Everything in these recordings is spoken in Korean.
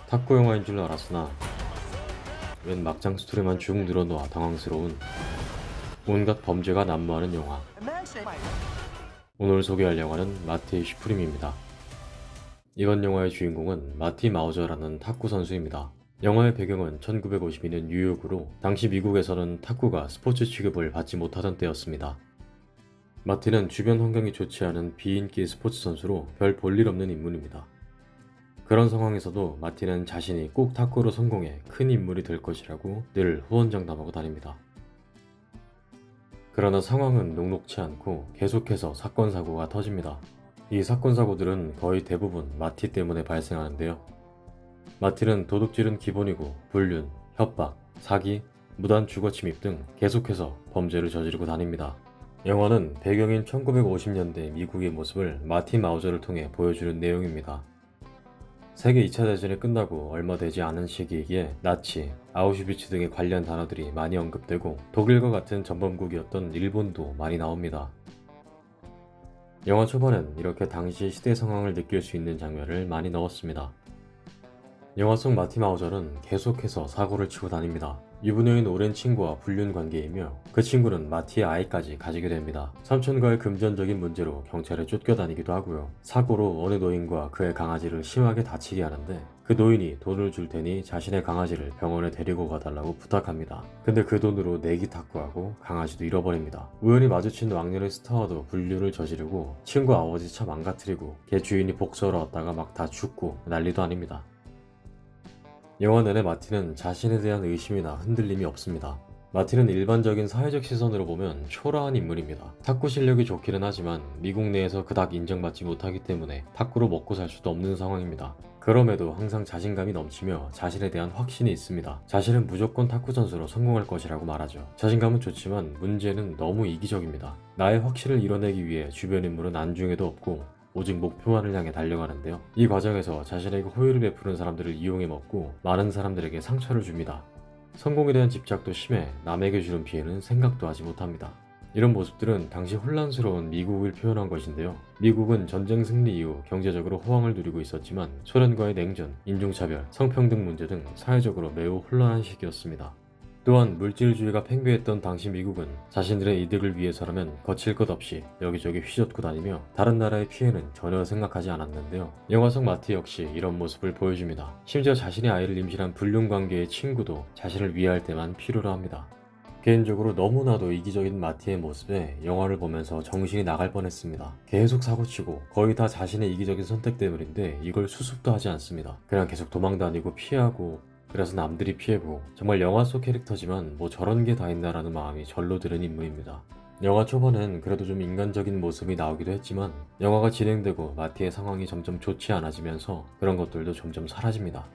탁구 영화인 줄 알았으나 웬 막장 스토리만 쭉 늘어놓아 당황스러운 온갖 범죄가 난무하는 영화. 오늘 소개할 영화는 마티 슈프림입니다. 이번 영화의 주인공은 마티 마우저라는 탁구 선수입니다. 영화의 배경은 1952년 뉴욕으로 당시 미국에서는 탁구가 스포츠 취급을 받지 못하던 때였습니다. 마티는 주변 환경이 좋지 않은 비인기 스포츠 선수로 별 볼일 없는 인물입니다. 그런 상황에서도 마티는 자신이 꼭 탁구로 성공해 큰 인물이 될 것이라고 늘 후원장담하고 다닙니다. 그러나 상황은 녹록치 않고 계속해서 사건 사고가 터집니다. 이 사건 사고들은 거의 대부분 마티 때문에 발생하는데요. 마티는 도둑질은 기본이고 불륜, 협박, 사기, 무단 주거 침입 등 계속해서 범죄를 저지르고 다닙니다. 영화는 배경인 1950년대 미국의 모습을 마티 마우저를 통해 보여주는 내용입니다. 세계 2차 대전이 끝나고 얼마 되지 않은 시기이기에 나치, 아우슈비츠 등의 관련 단어들이 많이 언급되고 독일과 같은 전범국이었던 일본도 많이 나옵니다. 영화 초반엔 이렇게 당시 시대 상황을 느낄 수 있는 장면을 많이 넣었습니다. 영화 속 마티 마우저는 계속해서 사고를 치고 다닙니다. 유부녀인 오랜 친구와 불륜 관계이며 그 친구는 마티의 아이까지 가지게 됩니다. 삼촌과의 금전적인 문제로 경찰에 쫓겨다니기도 하고요. 사고로 어느 노인과 그의 강아지를 심하게 다치게 하는데 그 노인이 돈을 줄 테니 자신의 강아지를 병원에 데리고 가달라고 부탁합니다. 근데 그 돈으로 내기 탁구하고 강아지도 잃어버립니다. 우연히 마주친 왕년의 스타와도 불륜을 저지르고 친구 아버지 차 망가뜨리고 걔 주인이 복수하러 왔다가 막 다 죽고 난리도 아닙니다. 영화 내내 마티는 자신에 대한 의심이나 흔들림이 없습니다. 마티는 일반적인 사회적 시선으로 보면 초라한 인물입니다. 탁구 실력이 좋기는 하지만 미국 내에서 그닥 인정받지 못하기 때문에 탁구로 먹고 살 수도 없는 상황입니다. 그럼에도 항상 자신감이 넘치며 자신에 대한 확신이 있습니다. 자신은 무조건 탁구 선수로 성공할 것이라고 말하죠. 자신감은 좋지만 문제는 너무 이기적입니다. 나의 확신을 이뤄내기 위해 주변 인물은 안중에도 없고 오직 목표만을 향해 달려가는데요. 이 과정에서 자신에게 호의를 베푸는 사람들을 이용해 먹고 많은 사람들에게 상처를 줍니다. 성공에 대한 집착도 심해 남에게 주는 피해는 생각도 하지 못합니다. 이런 모습들은 당시 혼란스러운 미국을 표현한 것인데요. 미국은 전쟁 승리 이후 경제적으로 호황을 누리고 있었지만 소련과의 냉전, 인종차별, 성평등 문제 등 사회적으로 매우 혼란한 시기였습니다. 또한 물질주의가 팽배했던 당시 미국은 자신들의 이득을 위해서라면 거칠 것 없이 여기저기 휘젓고 다니며 다른 나라의 피해는 전혀 생각하지 않았는데요. 영화 속 마티 역시 이런 모습을 보여줍니다. 심지어 자신의 아이를 임신한 불륜관계의 친구도 자신을 위할 때만 필요로 합니다. 개인적으로 너무나도 이기적인 마티의 모습에 영화를 보면서 정신이 나갈 뻔했습니다. 계속 사고치고 거의 다 자신의 이기적인 선택 때문인데 이걸 수습도 하지 않습니다. 그냥 계속 도망다니고 피하고 그래서 남들이 피해보고 정말 영화 속 캐릭터지만 뭐 저런 게 다 있나라는 마음이 절로 드는 인물입니다. 영화 초반엔 그래도 좀 인간적인 모습이 나오기도 했지만 영화가 진행되고 마티의 상황이 점점 좋지 않아지면서 그런 것들도 점점 사라집니다.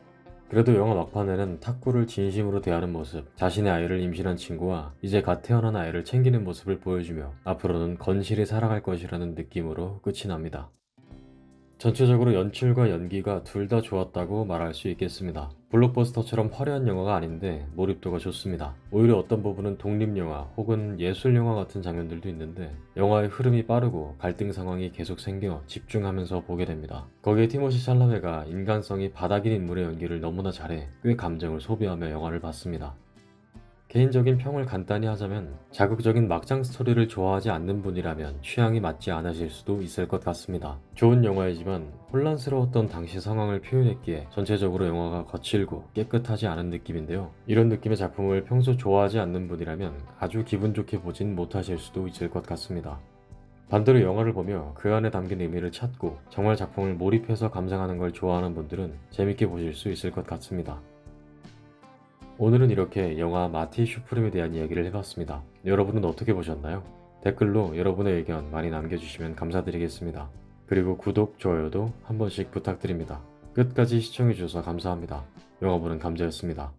그래도 영화 막판에는 탁구를 진심으로 대하는 모습, 자신의 아이를 임신한 친구와 이제 갓 태어난 아이를 챙기는 모습을 보여주며 앞으로는 건실히 살아갈 것이라는 느낌으로 끝이 납니다. 전체적으로 연출과 연기가 둘 다 좋았다고 말할 수 있겠습니다. 블록버스터처럼 화려한 영화가 아닌데 몰입도가 좋습니다. 오히려 어떤 부분은 독립영화 혹은 예술영화 같은 장면들도 있는데 영화의 흐름이 빠르고 갈등 상황이 계속 생겨 집중하면서 보게 됩니다. 거기에 티모시 샬라메가 인간성이 바닥인 인물의 연기를 너무나 잘해 꽤 감정을 소비하며 영화를 봤습니다. 개인적인 평을 간단히 하자면 자극적인 막장 스토리를 좋아하지 않는 분이라면 취향이 맞지 않으실 수도 있을 것 같습니다. 좋은 영화이지만 혼란스러웠던 당시 상황을 표현했기에 전체적으로 영화가 거칠고 깨끗하지 않은 느낌인데요. 이런 느낌의 작품을 평소 좋아하지 않는 분이라면 아주 기분 좋게 보진 못하실 수도 있을 것 같습니다. 반대로 영화를 보며 그 안에 담긴 의미를 찾고 정말 작품을 몰입해서 감상하는 걸 좋아하는 분들은 재밌게 보실 수 있을 것 같습니다. 오늘은 이렇게 영화 마티 슈프림에 대한 이야기를 해봤습니다. 여러분은 어떻게 보셨나요? 댓글로 여러분의 의견 많이 남겨주시면 감사드리겠습니다. 그리고 구독, 좋아요도 한 번씩 부탁드립니다. 끝까지 시청해주셔서 감사합니다. 영화보는 감자였습니다.